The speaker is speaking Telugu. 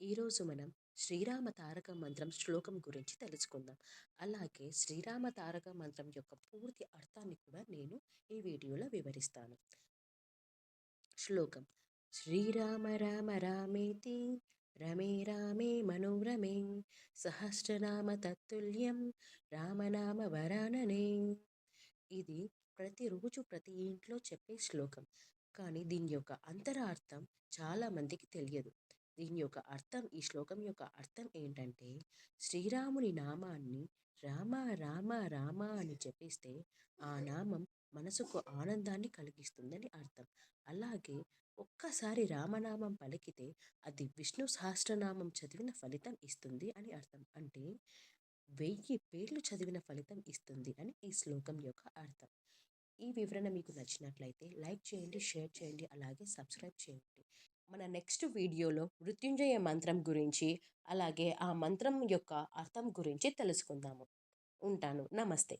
ఈరోజు మనం శ్రీరామ తారక మంత్రం శ్లోకం గురించి తెలుసుకుందాం. అలాగే శ్రీరామ తారక మంత్రం యొక్క పూర్తి అర్థాన్ని కూడా నేను ఈ వీడియోలో వివరిస్తాను. శ్లోకం: శ్రీరామ రామ రామేతి రమే రామే మనోరమే సహస్రనామ తత్తుల్యం రామనామ వరాననే. ఇది ప్రతిరోజు ప్రతి ఇంట్లో చెప్పే శ్లోకం. కానీ దీని యొక్క అంతరార్థం చాలా మందికి తెలియదు. దీని యొక్క అర్థం, ఈ శ్లోకం యొక్క అర్థం ఏంటంటే, శ్రీరాముని నామాన్ని రామ రామ రామ అని చెప్పిస్తే ఆ నామం మనసుకు ఆనందాన్ని కలిగిస్తుందని అర్థం. అలాగే ఒక్కసారి రామనామం పలికితే అది విష్ణు సహస్రనామం చదివిన ఫలితం ఇస్తుంది అని అర్థం. అంటే 1000 పేర్లు చదివిన ఫలితం ఇస్తుంది అని ఈ శ్లోకం యొక్క అర్థం. ఈ వివరణ మీకు నచ్చినట్లయితే లైక్ చేయండి, షేర్ చేయండి, అలాగే సబ్స్క్రైబ్ చేయండి. మన నెక్స్ట్ వీడియోలో మృత్యుంజయ మంత్రం గురించి, అలాగే ఆ మంత్రం యొక్క అర్థం గురించి తెలుసుకుందాము. ఉంటాను. నమస్తే.